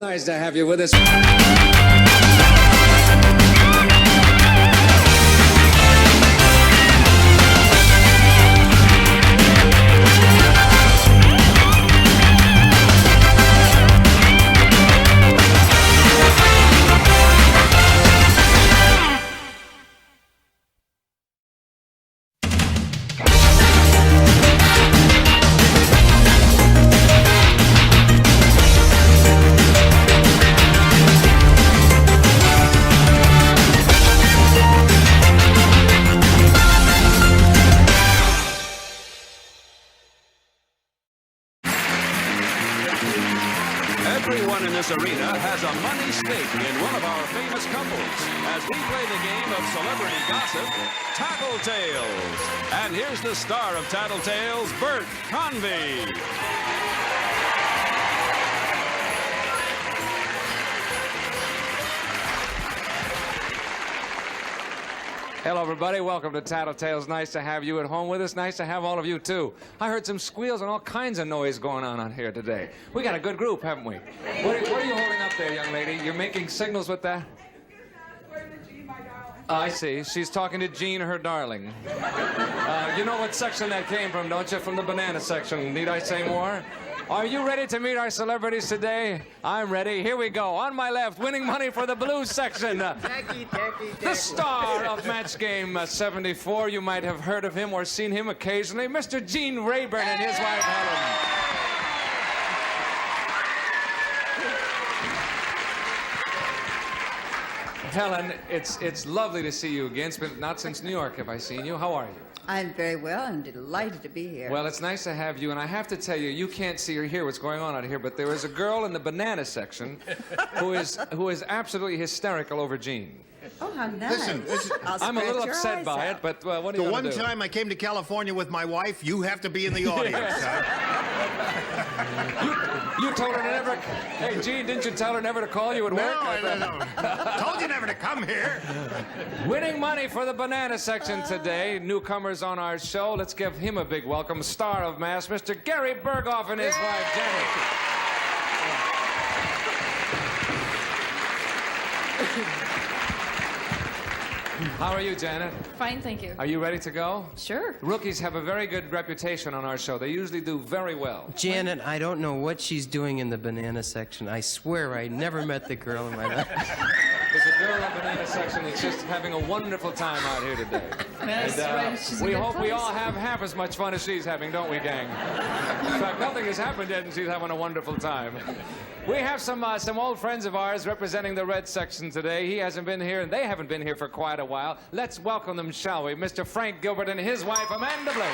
Nice to have you with us. Everyone in this arena has a money stake in one of our famous couples as we play the game of celebrity gossip, Tattletales. And here's the star of Tattletales, Bert Convy. Hello, everybody. Welcome to Tattletales. Nice to have you at home with us. Nice to have all of you, too. I heard some squeals and all kinds of noise going on out here today. We got a good group, haven't we? What are you holding up there, young lady? You're making signals with that? I see. She's talking to Jean, her darling. You know what section that came from, don't you? From the banana section. Need I say more? Are you ready to meet our celebrities today? I'm ready. Here we go. On my left, winning money for the blues section. The star of Match Game 74. You might have heard of him or seen him occasionally. Mr. Gene Rayburn and his wife, Helen. Helen, it's lovely to see you again. It's been not since New York have I seen you. How are you? I'm very well. I'm delighted to be here. Well, it's nice to have you, and I have to tell you, you can't see or hear what's going on out here, but there is a girl in the banana section who is absolutely hysterical over Jean. Oh, how nice. Listen, I'm a little upset by it, but what are you going to do? The one time I came to California with my wife, you have to be in the audience. You told her to never... Hey, Jean, didn't you tell her never to call you at work? No, I don't know. Told you never to come here. Winning money for the banana section today. Newcomers on our show. Let's give him a big welcome. Star of Mass, Mr. Gary Burghoff and his wife, Jenny. How are you, Janet? Fine, thank you. Are you ready to go? Sure. Rookies have a very good reputation on our show. They usually do very well. Janet, I don't know what she's doing in the banana section. I swear I never met the girl in my life. There's a girl in the banana section that's just having a wonderful time out here today. That's right. She's we in a good hope we place. all have half as much fun as she's having, don't we, gang? In fact, nothing has happened yet and she's having a wonderful time. We have some old friends of ours representing the red section today. He hasn't been here and they haven't been here for quite a while. Let's welcome them, shall we? Mr. Frank Gilbert and his wife, Amanda Blake.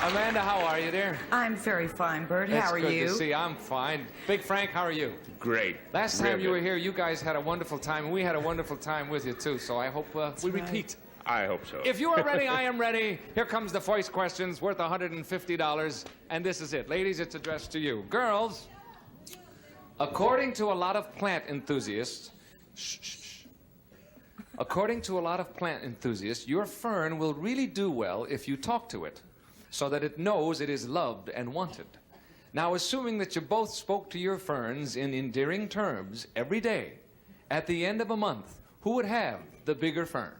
Amanda, how are you, dear? I'm very fine, Bert. It's How are good you? to see. I'm fine. Big Frank, how are you? Great. Last time you were here, you guys had a wonderful time, and we had a wonderful time with you, too, so I hope we repeat. I hope so. If you are ready, I am ready. Here comes the voice questions worth $150, and this is it. Ladies, it's addressed to you. Girls, according to a lot of plant enthusiasts, according to a lot of plant enthusiasts, your fern will really do well if you talk to it, so that it knows it is loved and wanted. Now, assuming that you both spoke to your ferns in endearing terms every day, at the end of a month, who would have the bigger fern?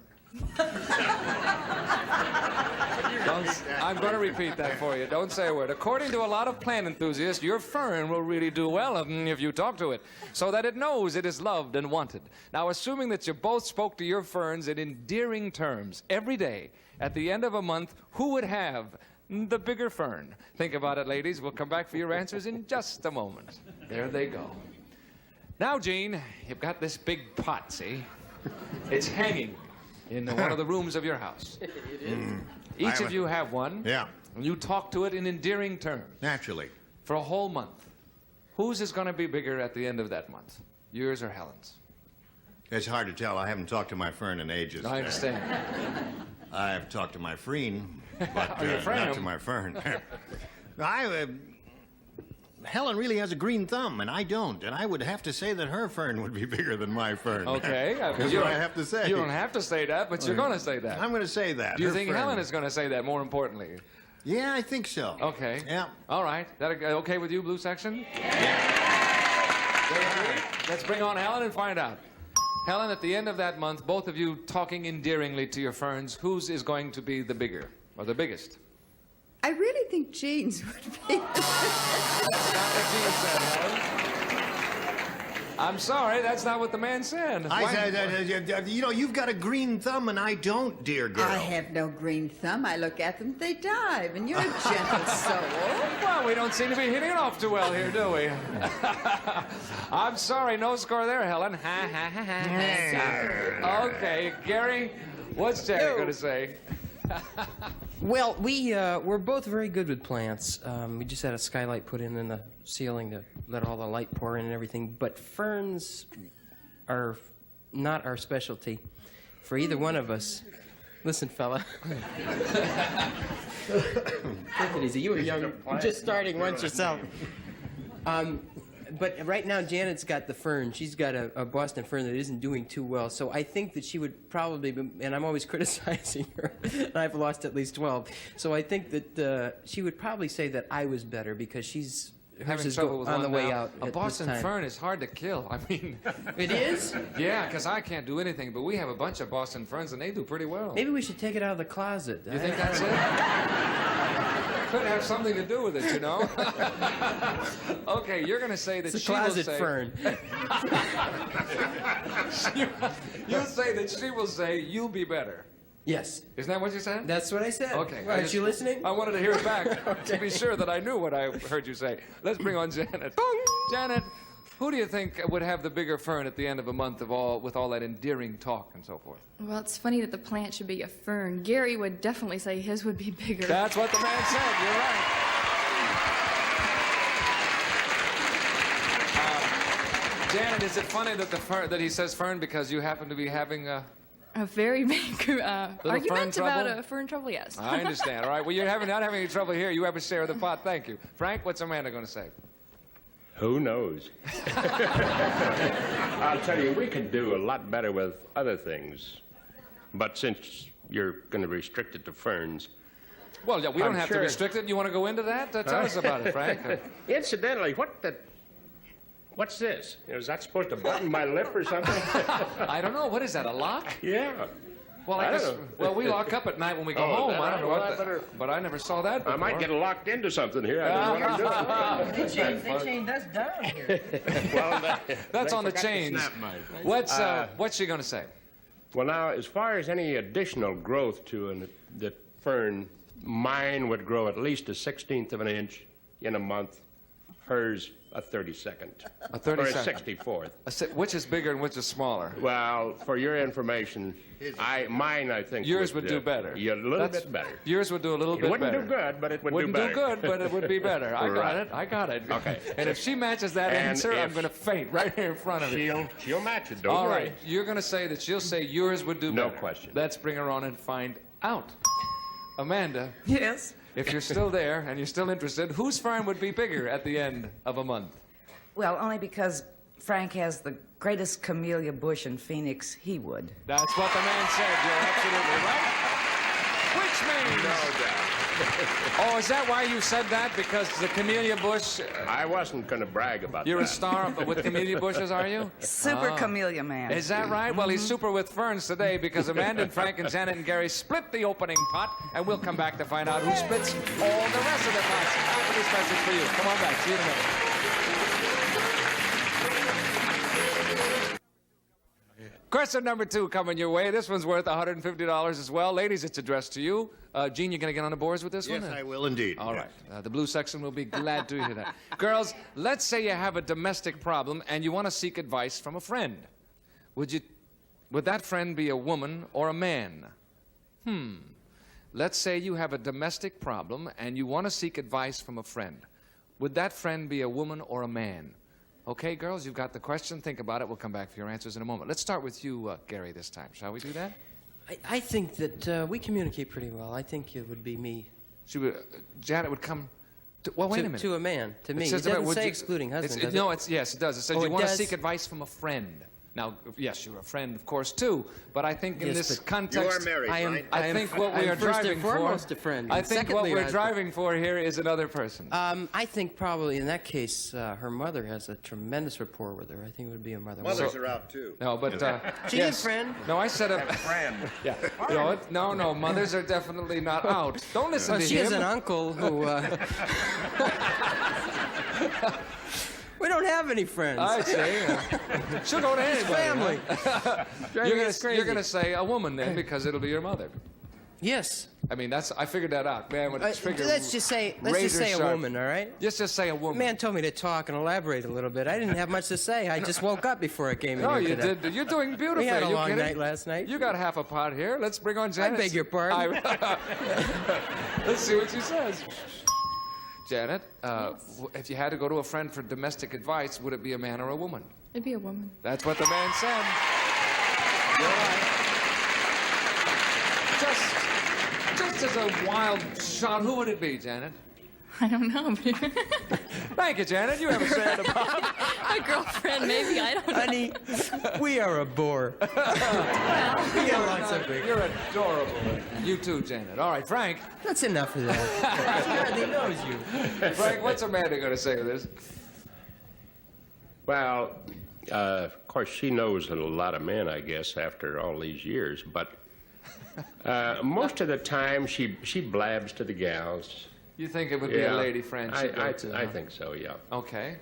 I'm going to repeat that for you. Don't say a word. According to a lot of plant enthusiasts, your fern will really do well if you talk to it, so that it knows it is loved and wanted. Now, assuming that you both spoke to your ferns in endearing terms every day, at the end of a month, who would have the bigger fern? Think about it, ladies. We'll come back for your answers in just a moment. There they go. Now, Jean, you've got this big pot, see? It's hanging in one of the rooms of your house. It is. Each of you have one. Yeah. And you talk to it in endearing terms. Naturally. For a whole month. Whose is going to be bigger at the end of that month? Yours or Helen's? It's hard to tell. I haven't talked to my fern in ages. I understand. I've talked to my freen, but Oh, your not to frame. my fern. Helen really has a green thumb, and I don't. And I would have to say that her fern would be bigger than my fern. Okay. That's what I have to say. You don't have to say that, but you're going to say that. I'm going to say that. Do you Her think fern- Helen is going to say that, more importantly? Yeah, I think so. Okay. Yeah. All right. That okay with you, blue section? Let's bring on Helen and find out. Helen, at the end of that month, both of you talking endearingly to your ferns, whose is going to be the bigger or the biggest? I really think Jean's would be. That's not what Jean said, Helen. I'm sorry, that's not what the man said. I said, you know, you've got a green thumb and I don't, dear girl. I have no green thumb. I look at them, they dive, and you're a gentle soul. Well, we don't seem to be hitting it off too well here, do we? I'm sorry, no score there, Helen. Ha, ha, ha, ha. Okay, Gary, what's Janet going to say? Well, we're both very good with plants. We just had a skylight put in the ceiling to let all the light pour in and everything. But ferns are not our specialty for either one of us. Listen, fella. Take it easy. You were young, just starting once yourself. But right now, Janet's got the fern. She's got a Boston fern that isn't doing too well. So I think that she would probably be, and I'm always criticizing her, and I've lost at least 12. So I think that she would probably say that I was better because she's having trouble with on the way out. A Boston fern is hard to kill. I mean, it is? Yeah, because I can't do anything, but we have a bunch of Boston ferns, and they do pretty well. Maybe we should take it out of the closet. You think that's it? Could have something to do with it, you know. Okay, you're going to say that it's a she will closet say... fern. You'll say that she will say, you'll be better. Yes. Isn't that what you said? That's what I said. Okay. Aren't you listening? I wanted to hear it back to be sure that I knew what I heard you say. Let's bring on Janet. Janet, who do you think would have the bigger fern at the end of a month with all that endearing talk and so forth? Well, it's funny that the plant should be a fern. Gary would definitely say his would be bigger. That's what the man said. You're right. Janet, is it funny that he says fern because you happen to be having a very big argument trouble? about fern trouble? Yes. I understand. All right. Well, you're not having any trouble here. You have a share of the pot. Thank you. Frank, what's Amanda going to say? Who knows? I'll tell you, we could do a lot better with other things. But since you're going to restrict it to ferns... Well, yeah, we don't have to restrict it. You want to go into that? Tell us about it, Frank. Incidentally, what's this? Is that supposed to button my lip or something? I don't know. What is that, a lock? Yeah. Well, I guess, well, we lock up at night when we go home. I don't know what but I never saw that before. I might get locked into something here. I don't know what I'm doing. They chained us down here. Well, that's on the chains. What's she going to say? Well, now, as far as any additional growth to the fern, mine would grow at least a 1/16 of an inch in a month. Hers, a 32nd. A 32nd. Or a 64th. Which is bigger and which is smaller? Well, for your information, mine, I think... Yours would do better. Yeah, a little bit better. Yours would do a little bit better. It wouldn't do good, but it would do better. Wouldn't do good, but it would be better. I got it. I got it. Okay. And if she matches that answer, I'm going to faint right here in front of you. She'll match it, don't All worry. right. You're going to say that she'll say yours would do better. No question. Let's bring her on and find out. Amanda. Yes? If you're still there and you're still interested, whose fern would be bigger at the end of a month? Well, only because Frank has the greatest camellia bush in Phoenix, he would. That's what the man said. You're absolutely right. Which means... No doubt. Oh, is that why you said that? Because the camellia bush... I wasn't going to brag about You're that. a star with camellia bushes, are you? Super camellia man. Is that right? Well, he's super with ferns today because Amanda and Frank and Janet and Gary split the opening pot, and we'll come back to find out who splits all the rest of the pots. After this message for you. Come on back. See you in a minute. Question number 2 coming your way. This one's worth $150 as well. Ladies, it's addressed to you. Gene, you going to get on the boards with this one? Yes, I will indeed. All right. The blue section will be glad to hear that. Girls, let's say you have a domestic problem and you want to seek advice from a friend. Would that friend be a woman or a man? Let's say you have a domestic problem and you want to seek advice from a friend. Would that friend be a woman or a man? Okay, girls, you've got the question. Think about it. We'll come back for your answers in a moment. Let's start with you, Gary, this time. Shall we do that? I think that we communicate pretty well. I think it would be me. Janet would come... well, wait a minute. To a man, to me. It says doesn't say excluding husband, does it? No, yes, it does. It says you it want to does? seek advice from a friend. Now, yes, you're a friend, of course, too, but I think in Yes, this but context... You are married, right? I think what we I'm are first driving and foremost for... a friend. I and think what secondly, we're a husband. driving for here is another person. I think probably in that case, her mother has a tremendous rapport with her. I think it would be a mother. Mothers are out, too. No, but... She's yes. a friend. No, I said a... Friend. Yeah. You know what? No, mothers are definitely not out. Don't listen to She him. has an uncle who... we don't have any friends. I see. She'll go to anybody. Family. You're gonna say a woman then because it'll be your mother. Yes. I mean, I figured that out. Man, Let's just say a woman, all right? Just say a woman. Man told me to talk and elaborate a little bit. I didn't have much to say. I just woke up before I came in No, here you today. did. You're doing beautifully. We had a Are you long kidding? night last night. You got half a pot here. Let's bring on Janet. beg your pardon? Let's see what she says. Janet, if you had to go to a friend for domestic advice, would it be a man or a woman? It'd be a woman. That's what the man said. You're right. Just as a wild shot, who would it be, Janet? I don't know. Thank you, Janet. You haven't said about. My girlfriend, maybe. I don't know. Honey, we are a bore. You're adorable. You too, Janet. All right, Frank. That's enough of that. She hardly knows you. Frank, what's Amanda going to say to this? Well, of course, she knows a lot of men, I guess, after all these years, but most of the time she blabs to the gals. You think it would be a lady friend she'd go I to? think so, yeah. Okay.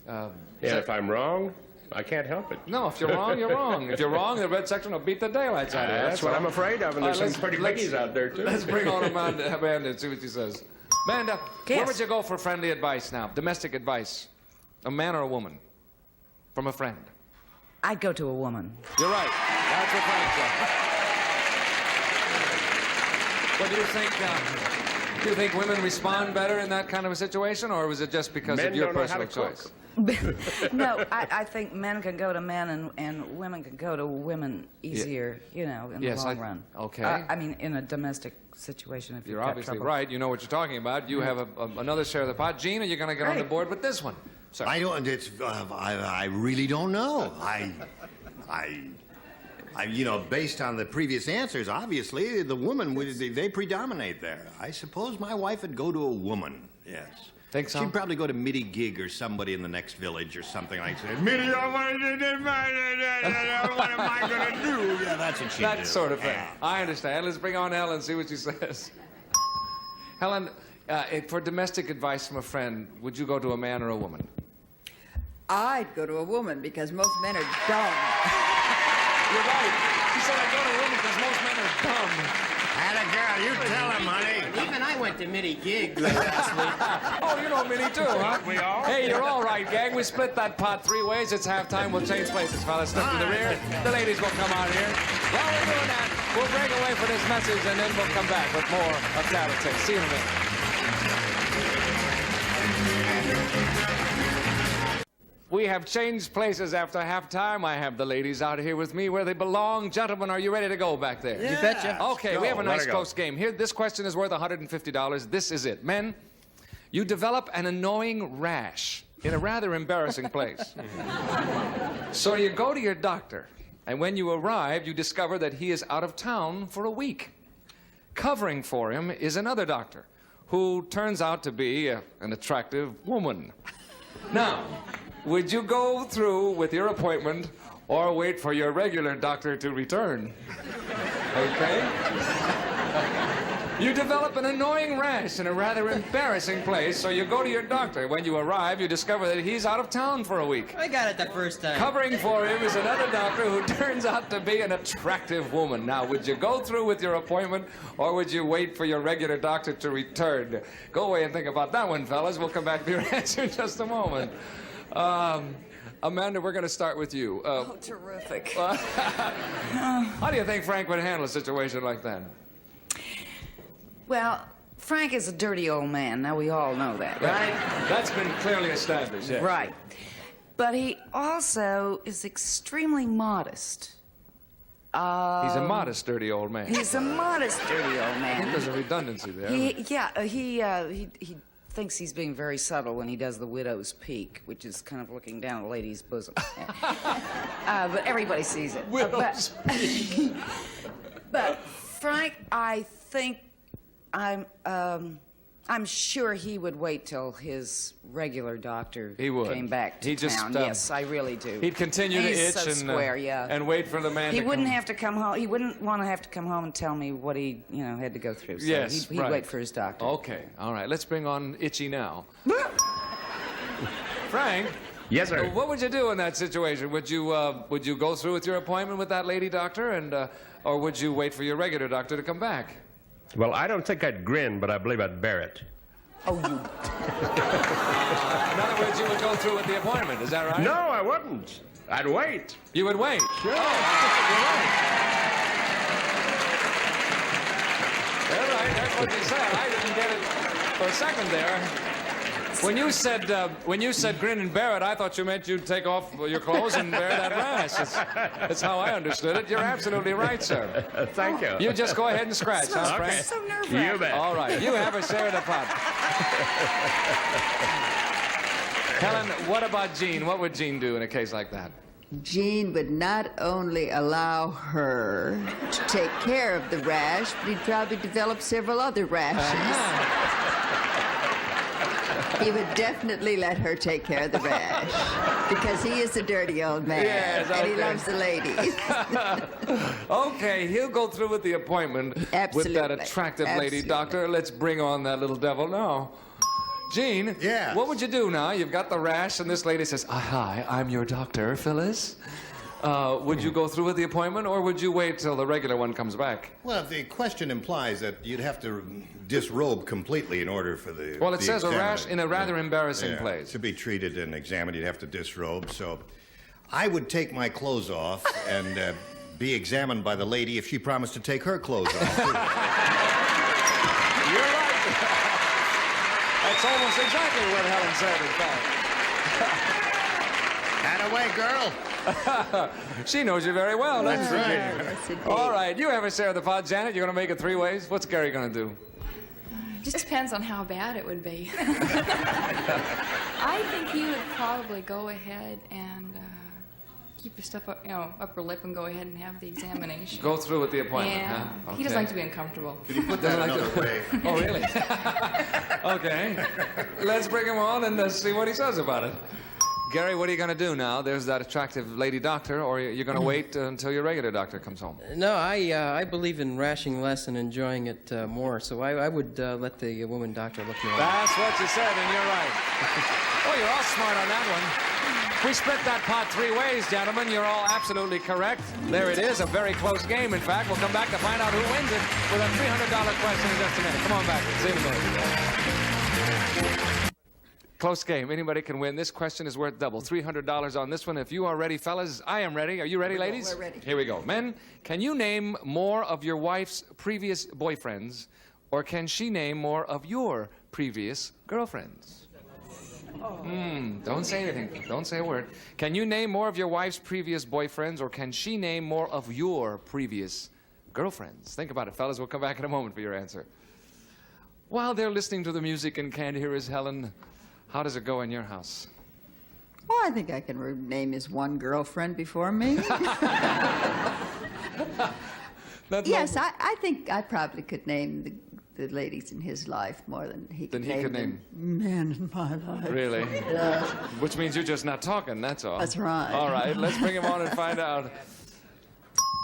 And if I'm wrong, I can't help it. No, if you're wrong, you're wrong. If you're wrong, the red section will beat the daylights out of you. That's what all. I'm afraid of, and All there's right, some pretty biggies out there, too. Let's bring on Amanda and see what she says. Amanda, where Yes. would you go for friendly advice now? Domestic advice. A man or a woman? From a friend. I'd go to a woman. You're right. That's what Frank said. What do you think? Do you think women respond better in that kind of a situation, or was it just because Men of your don't know how personal to choice? No, I think men can go to men and women can go to women easier, in Yes, the long run. okay. I mean, in a domestic situation, if You're you've got obviously trouble. right. You know what you're talking about. You have another share of the pot. Gene, are you going to get on the Right. board with this one? Sir. I don't. I really don't know. Based on the previous answers, obviously the woman they predominate there. I suppose my wife would go to a woman. Yes. Think so? She'd probably go to Mitty Gig or somebody in the next village or something like that. Mitty, what am I gonna do? Yeah, that's what she'd do. That sort of thing. Yeah. I understand. Let's bring on Helen and see what she says. Helen, for domestic advice from a friend, would you go to a man or a woman? I'd go to a woman because most men are dumb. You're right. She said I'd go to a woman because most men are dumb. Atta girl, you tell him, honey. Even I went to Mitty Gig last week. Oh, you know Minnie too, huh? We all? Hey, you're all right, gang. We split that pot 3 ways. It's halftime. We'll change places, fellas. Step to the rear. The ladies will come out here. While we're doing that, we'll break away for this message, and then we'll come back with more of Tattletales. See you in a minute. We have changed places after halftime. I have the ladies out here with me where they belong. Gentlemen, are you ready to go back there? You betcha. Okay, we have a Let nice her go. close game. Here, this question is worth $150. This is it. Men, you develop an annoying rash in a rather embarrassing place. So you go to your doctor, and when you arrive, you discover that he is out of town for a week. Covering for him is another doctor, who turns out to be an attractive woman. Now, would you go through with your appointment or wait for your regular doctor to return? Okay? You develop an annoying rash in a rather embarrassing place, so you go to your doctor. When you arrive, you discover that he's out of town for a week. I got it the first time. Covering for him is another doctor who turns out to be an attractive woman. Now, would you go through with your appointment, or would you wait for your regular doctor to return? Go away and think about that one, fellas. We'll come back to your answer in just a moment. Amanda, we're going to start with you. Oh, terrific. How do you think Frank would handle a situation like that? Well, Frank is a dirty old man. Now, we all know that, right? That's been clearly established, yes. Right. But he also is extremely modest. He's a modest, dirty old man. He's a modest, dirty old I think man. there's a redundancy there. He thinks he's being very subtle when he does the widow's peak, which is kind of looking down a lady's bosom. But everybody sees it. Widow's But Frank, I think I'm sure he would wait till his regular doctor He would. came back to He'd just, town. Yes, I really do. He'd continue to He's itch so and, square, yeah. and wait for the man He to wouldn't come. have to come home. He wouldn't want to have to come home and tell me what he, had to go through. So Yes, he'd right. wait for his doctor. Okay, all right. Let's bring on Itchy now. Frank. Yes, sir. What would you do in that situation? Would you go through with your appointment with that lady doctor, and or would you wait for your regular doctor to come back? Well, I don't think I'd grin, but I believe I'd bear it. Oh, you. In other words, you would go through with the appointment. Is that right? No, I wouldn't. I'd wait. You would wait. Sure. You're right. All right, that's what you said. I didn't get it for a second there. When you said grin and bear it, I thought you meant you'd take off your clothes and bear that rash. That's how I understood it. You're absolutely right, sir. Thank you. You just go ahead and scratch, huh, Frank? So nerve-wracking. You bet. All right, you have a share of the pot. Helen, what about Jean? What would Jean do in a case like that? Gene would not only allow her to take care of the rash, but he'd probably develop several other rashes. He would definitely let her take care of the rash because he is a dirty old man Yes, and he okay. loves the ladies. Okay, he'll go through with the appointment with that Absolutely. attractive lady Absolutely. doctor. Let's bring on that little devil now. Gene, Yes. what would you do now? You've got the rash, and this lady says, hi, I'm your doctor, Phyllis. Would you go through with the appointment, or would you wait till the regular one comes back? Well, the question implies that you'd have to disrobe completely in order for the. Well, it the says a rash examiner- in a rather embarrassing Yeah, place. To be treated and examined, you'd have to disrobe. So I would take my clothes off and be examined by the lady if she promised to take her clothes off. You're right. That's almost exactly what Helen said, in fact. Away, girl. She knows you very well, doesn't she? Yes, indeed. All right, you have a share of the pot. Janet, you're going to make it three ways. What's Gary going to do? Just depends on how bad it would be. I think he would probably go ahead and keep his stuff up, upper lip and go ahead and have the examination. Go through with the appointment, Yeah. huh? He doesn't like to be uncomfortable. Put that another way. Oh, really? Okay. Let's bring him on and see what he says about it. Gary, what are you going to do now? There's that attractive lady doctor, or you're going to wait until your regular doctor comes home? No, I believe in rashing less and enjoying it more, so I would let the woman doctor look me over. That's what you said, and you're right. Oh, you're all smart on that one. We split that pot three ways, gentlemen. You're all absolutely correct. There it is, a very close game, in fact. We'll come back to find out who wins it with a $300 question in just a minute. Come on back. See you in a minute. Close game. Anybody can win. This question is worth double. $300 on this one. If you are ready, fellas, I am ready. Are you ready, ladies? We're ready. Here we go. Men, can you name more of your wife's previous boyfriends, or can she name more of your previous girlfriends? Don't say anything. Don't say a word. Can you name more of your wife's previous boyfriends, or can she name more of your previous girlfriends? Think about it, fellas. We'll come back in a moment for your answer. While they're listening to the music and can't hear his Helen, how does it go in your house? Oh, I think I can name his one girlfriend before me. Yes, I think I probably could name the ladies in his life more than he could name the men in my life. Really? Yes. Which means you're just not talking, that's all. That's right. All right, let's bring him on and find out.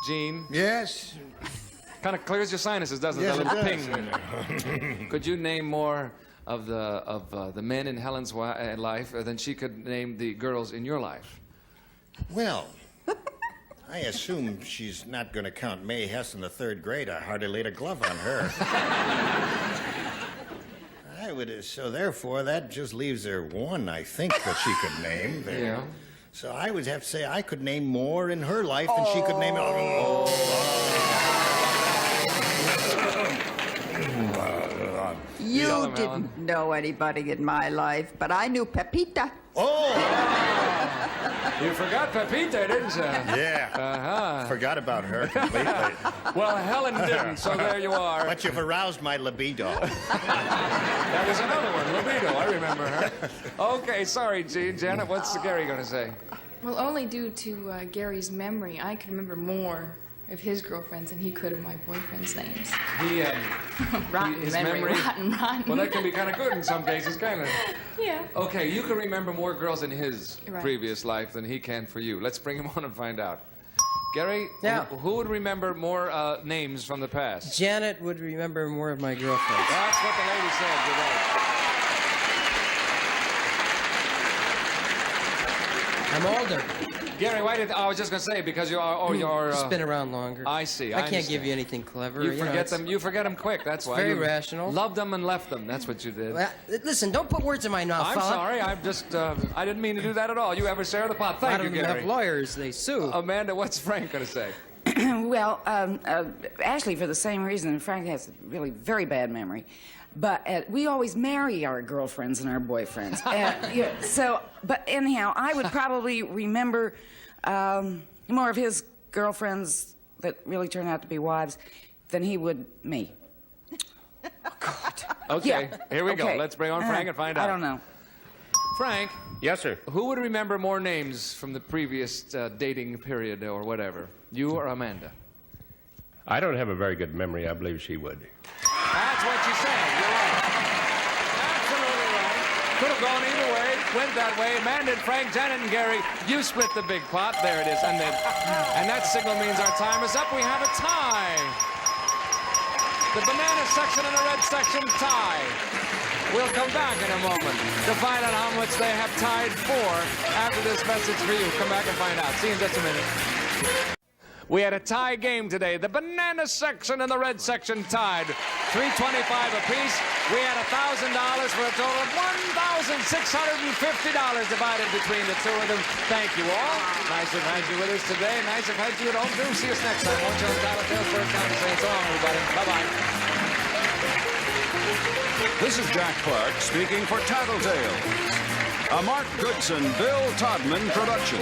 Gene, Yes. kind of clears your sinuses, doesn't Yes, it? it That does. little ping. Could you name more of the men in Helen's life than she could name the girls in your life? Well, I assume she's not going to count Mae Hess in the third grade. I hardly laid a glove on her. So therefore, that just leaves her one, I think, that she could name. Yeah. So I would have to say I could name more in her life than she could name. You Tell him, didn't Helen. know anybody in my life, but I knew Pepita. Oh! You forgot Pepita, didn't you? Yeah. Uh-huh. Forgot about her completely. Well, Helen didn't, so there you are. But you've aroused my libido. That is another one. libido. I remember her. Okay, sorry, Gene. Janet, what's Gary going to say? Well, only due to Gary's memory, I could remember more of his girlfriends than he could of my boyfriend's names. He, Rotten his memory, rotten. Well, that can be kind of good in some cases, can't it? Yeah. Okay, you can remember more girls in his Right. previous life than he can for you. Let's bring him on and find out. Gary, Yeah. who would remember more names from the past? Janet would remember more of my girlfriends. That's what the lady said. You're right. I'm older. Gary, why did I was just going to say because you are you're It's been around longer. I see. I can't understand. give you anything clever. You know, forget it's them. You forget them quick. That's why. very You rational. Loved them and left them. That's what you did. Well, listen, don't put words in my mouth, I'm fella. sorry. I'm just. I didn't mean to do that at all. You ever share the pot? A Thank lot you, of them Gary. have lawyers. They sue. Amanda, what's Frank going to say? Well, actually, for the same reason, Frank has a really very bad memory. But we always marry our girlfriends and our boyfriends. Yeah, so, but anyhow, I would probably remember more of his girlfriends that really turned out to be wives than he would me. Oh, God. Okay, Yeah. here we go. Okay. Let's bring on Frank and find out. I don't know. Frank, Yes, sir. who would remember more names from the previous dating period or whatever? You or Amanda? I don't have a very good memory. I believe she would. That's what you said. You're right. Absolutely right. Could have gone either way. Went that way. Amanda and Frank, Janet and Gary, you split the big pot. There it is. And that signal means our time is up. We have a tie. The banana section and the red section tie. We'll come back in a moment to find out how much they have tied for after this message for you. Come back and find out. See you in just a minute. We had a tie game today. The banana section and the red section tied. $325 apiece. We had $1,000 for a total of $1,650 divided between the two of them. Thank you all. Nice to have had you with us today. Nice to have had you at home, too. See us next time. Won't you on Tattletales for a count saying so long, everybody. Bye-bye. This is Jack Clark speaking for Tattletales, a Mark Goodson, Bill Todman production.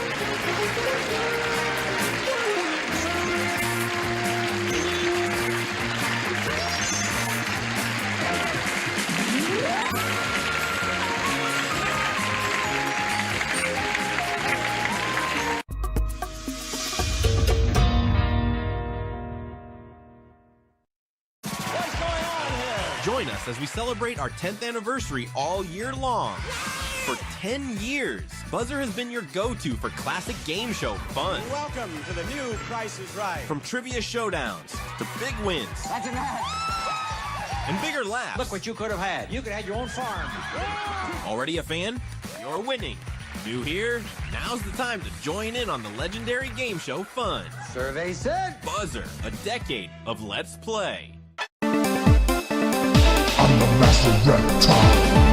Join us as we celebrate our 10th anniversary all year long. For 10 years, Buzzer has been your go-to for classic game show fun. Welcome to the new Price is Right. From trivia showdowns to big wins That's enough. and bigger laughs. Look what you could have had. You could have had your own farm. Already a fan? You're winning. New here? Now's the time to join in on the legendary game show fun. Survey said. Buzzer, a decade of Let's Play. I'm the master reptile.